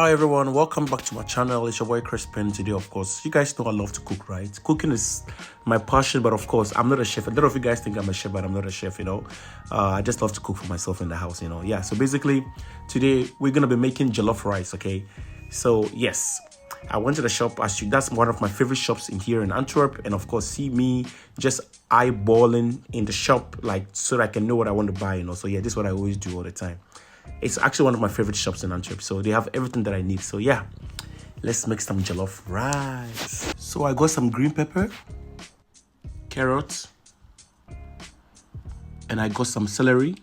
Hi everyone, welcome back to my channel. It's your boy Chris Penn. Today, of course, you guys know I love to cook, right? Cooking is my passion, but of course, I'm not a chef. A lot of you guys think I'm a chef, but I'm not a chef, I just love to cook for myself in the house, Yeah, so basically, today we're gonna be making jollof rice, okay? So yes, I went to the shop. That's one of my favorite shops in here in Antwerp, and of course, see me just eyeballing in the shop, like so that I can know what I want to buy, So yeah, this is what I always do all the time. It's actually one of my favorite shops in Antwerp, so they have everything that I need. So yeah, let's make some jollof rice. So I got some green pepper, carrots, and I got some celery,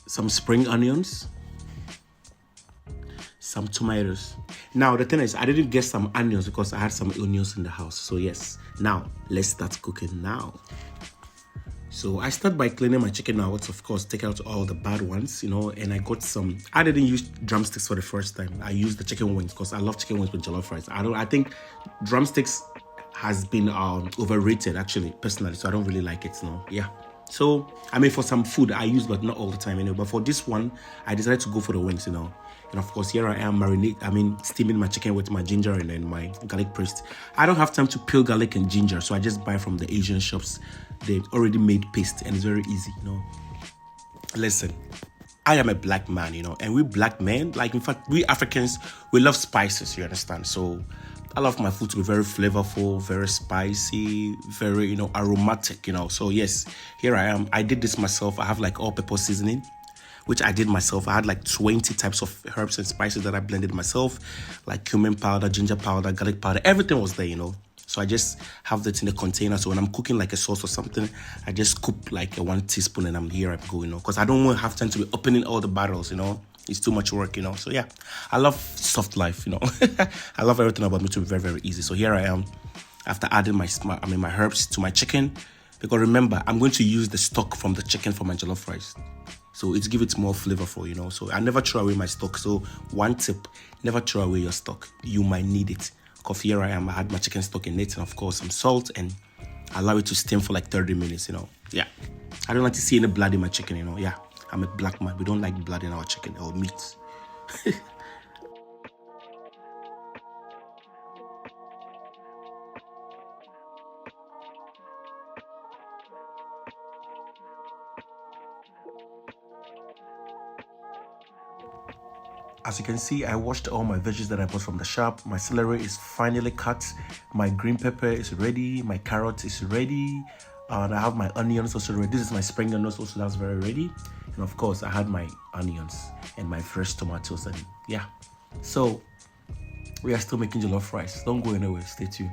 some spring onions, some tomatoes. Now the thing is, I didn't get some onions because I had some onions in the house. So yes, now let's start cooking now. So I start by cleaning my chicken out, of course, take out all the bad ones, and I got some. I didn't use drumsticks for the first time. I used the chicken wings because I love chicken wings with jollof rice. I think drumsticks has been overrated, actually, personally, so I don't really like it, Yeah. So, I mean, for some food I use, but not all the time, But for this one, I decided to go for the wings, And of course, here I am steaming my chicken with my ginger and then my garlic paste. I don't have time to peel garlic and ginger, so I just buy from the Asian shops. They already made paste, and it's very easy, Listen, I am a black man, and we black men, in fact, we Africans, we love spices, you understand? So I love my food to be very flavorful, very spicy, very, aromatic, So yes, here I am. I did this myself. I have all-purpose seasoning, which I did myself. I had 20 types of herbs and spices that I blended myself, like cumin powder, ginger powder, garlic powder. Everything was there, So I just have that in a container. So when I'm cooking a sauce or something, I just scoop a 1 teaspoon and here I go, Because I don't want to have time to be opening all the bottles, It's too much work, So yeah, I love soft life, I love everything about me to be very, very easy. So here I am, after adding my herbs to my chicken, because remember, I'm going to use the stock from the chicken for my jollof rice. So it's give it more flavorful, So I never throw away my stock. So one tip, never throw away your stock. You might need it. Because here I am, I had my chicken stock in it, and of course some salt, and allow it to steam for 30 minutes, Yeah. I don't like to see any blood in my chicken, Yeah. I'm a black man. We don't like blood in our chicken or meat. As you can see, I washed all my veggies that I bought from the shop. My celery is finally cut. My green pepper is ready. My carrot is ready. And I have my onions also ready. This is my spring onions also, that's very ready. And of course, I had my onions and my fresh tomatoes. And yeah, so we are still making jollof rice. Don't go anywhere, stay tuned.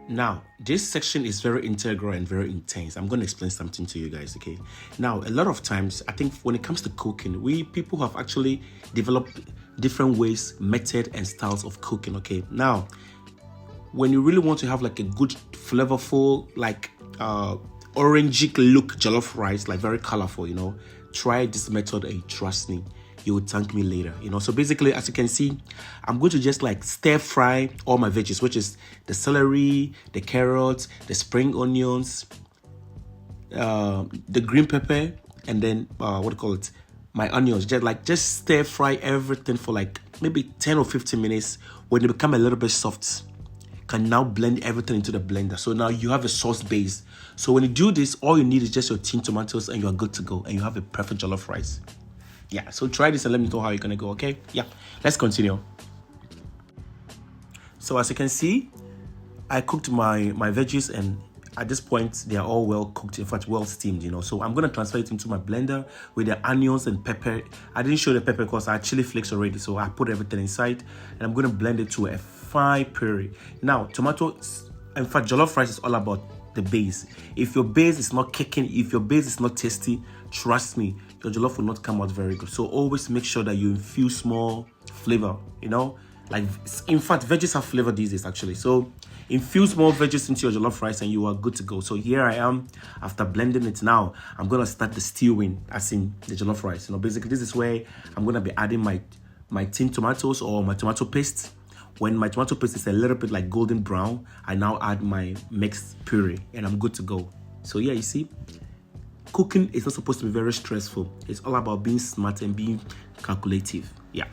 Now, this section is very integral and very intense. I'm going to explain something to you guys, okay? Now, a lot of times, I think when it comes to cooking, people have actually developed different ways, method, and styles of cooking, okay? Now, when you really want to have a good, flavorful, orangey look jollof rice, very colorful, try this method and trust me, you will thank me later, So basically, as you can see, I'm going to just stir fry all my veggies, which is the celery, the carrots, the spring onions, the green pepper, and then my onions. Just stir fry everything for maybe 10 or 15 minutes. When they become a little bit soft, can now blend everything into the blender. So now you have a sauce base. So when you do this, all you need is just your tin tomatoes and you are good to go, and you have a perfect jollof rice. Yeah, so try this and let me know how you're gonna go, okay? Yeah, let's continue. So as you can see, I cooked my veggies, and at this point, they are all well cooked, in fact, well steamed, So I'm gonna transfer it into my blender with the onions and pepper. I didn't show the pepper because I had chili flakes already, so I put everything inside, and I'm gonna blend it to a fine puree. Now, in fact, jollof rice is all about the base. If your base is not kicking, if your base is not tasty, trust me, your jollof will not come out very good. So always make sure that you infuse more flavor, in fact, veggies have flavor these days, actually. So infuse more veggies into your jollof rice and you are good to go. So here I am, after blending it now, I'm gonna start the stewing, as in the jollof rice. Basically this is where I'm gonna be adding my tin tomatoes or my tomato paste. When my tomato paste is a little bit golden brown, I now add my mixed puree and I'm good to go. So yeah, you see, cooking is not supposed to be very stressful. It's all about being smart and being calculative. Yeah.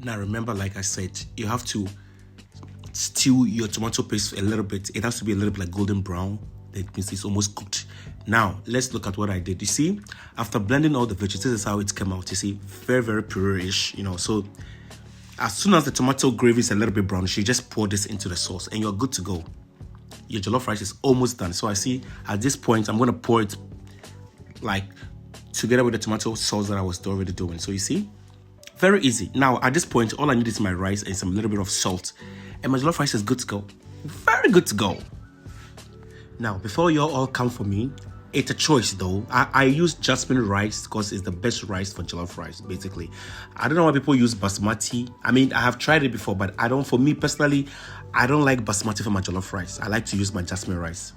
Now remember, like I said, you have to stew your tomato paste a little bit. It has to be a little bit like golden brown. That means it's almost cooked. Now let's look at what I did. You see, after blending all the veggies, this is how it came out. You see, very, very puree-ish, so as soon as the tomato gravy is a little bit brownish, you just pour this into the sauce and you're good to go. Your jollof rice is almost done. So I see at this point, I'm going to pour it like together with the tomato sauce that I was already doing. So you see, very easy. Now at this point, all I need is my rice and some little bit of salt. And my jollof rice is good to go. Very good to go. Now, before you all come for me, it's a choice though. I use jasmine rice because it's the best rice for jollof rice, basically. I don't know why people use basmati. I mean, I have tried it before, but for me personally, I don't like basmati for my jollof rice. I like to use my jasmine rice.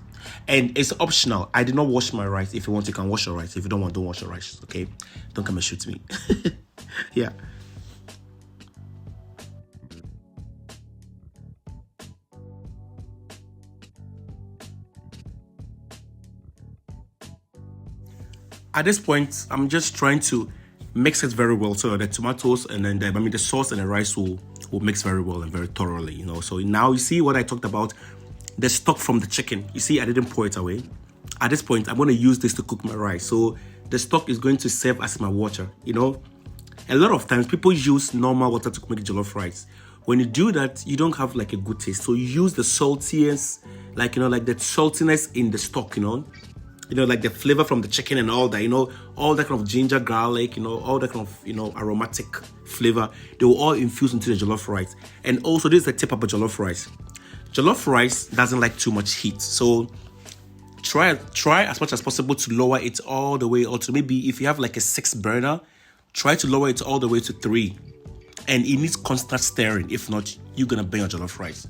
And it's optional. I did not wash my rice. If you want, you can wash your rice. If you don't want, don't wash your rice, okay? Don't come and shoot me. Yeah. At this point, I'm just trying to mix it very well so the tomatoes and then the sauce and the rice will mix very well and very thoroughly, So now you see what I talked about, the stock from the chicken. You see, I didn't pour it away. At this point, I'm going to use this to cook my rice. So the stock is going to serve as my water, A lot of times, people use normal water to make jollof rice. When you do that, you don't have like a good taste. So you use the saltiness, like the saltiness in the stock, like the flavor from the chicken and all that, all that kind of ginger, garlic, all that kind of, aromatic flavor. They will all infuse into the jollof rice. And also, this is the tip of a jollof rice. Jollof rice doesn't like too much heat. So try as much as possible to lower it all the way, or to maybe if you have like a 6 burner, try to lower it all the way to 3. And it needs constant stirring. If not, you're going to burn your jollof rice.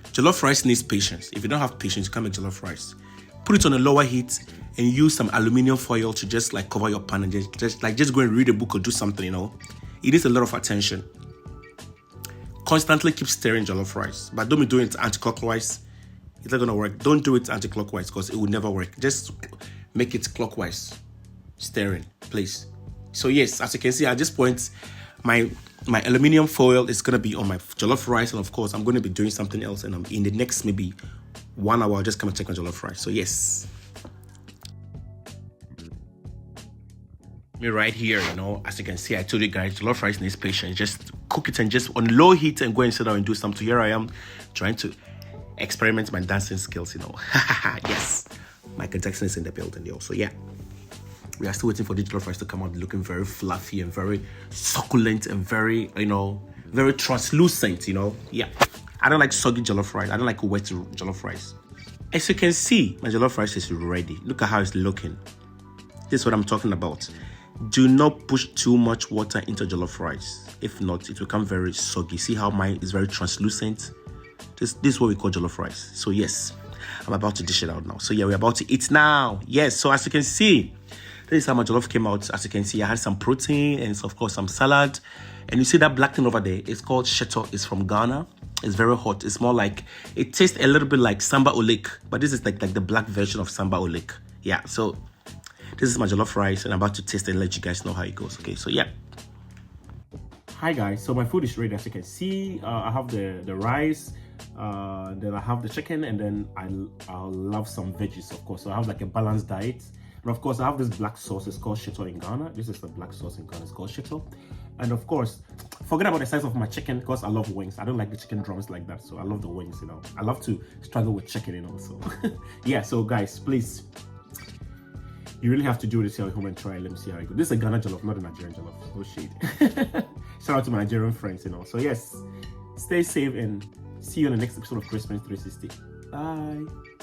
Jollof rice needs patience. If you don't have patience, you can't make jollof rice. Put it on a lower heat and use some aluminum foil to just like cover your pan and just go and read a book or do something, It needs a lot of attention. Constantly keep stirring jollof rice, but don't be doing it anti-clockwise. It's not going to work. Don't do it anti-clockwise because it will never work. Just make it clockwise. Stirring, please. So yes, as you can see at this point, my aluminum foil is going to be on my jollof rice, and of course I'm going to be doing something else, and in the next maybe 1 hour I'll just come and check my jollof rice. So yes, me right here, as you can see, I told you guys, jollof rice needs patience. Just cook it and just on low heat and go and sit down and do something. Here I am trying to experiment my dancing skills, Yes, Michael Jackson is in the building, So yeah, we are still waiting for the jollof rice to come out looking very fluffy and very succulent and very, very translucent, Yeah, I don't like soggy jollof rice. I don't like wet jollof rice. As you can see, my jollof rice is ready. Look at how it's looking. This is what I'm talking about. Do not push too much water into jollof rice. If not, it will become very soggy. See how mine is very translucent? This is what we call jollof rice. So yes, I'm about to dish it out now. So yeah, we're about to eat now. Yes, so as you can see, this is how my jollof came out. As you can see, I had some protein and of course some salad. And you see that black thing over there? It's called sheto. It's from Ghana. It's very hot. It's more like, it tastes a little bit like samba olik, but this is like the black version of samba olik. Yeah, so this is my jollof rice and I'm about to taste it and let you guys know how it goes. Okay, so yeah. Hi guys, so my food is ready. As you can see, I have the rice, then I have the chicken, and then I love some veggies, of course. So I have like a balanced diet, and of course I have this black sauce. It's called shito in Ghana. This is the black sauce in Ghana. It's called shito, and of course, forget about the size of my chicken because I love wings. I don't like the chicken drums like that, so I love the wings. You know, I love to struggle with chicken. You know, so yeah. So guys, please. You really have to do this here at home and try. Let me see how it goes. This is a Ghana jollof, not a Nigerian jollof. No shade. Shout out to my Nigerian friends, you know. So yes, stay safe and see you on the next episode of Christmas 360. Bye.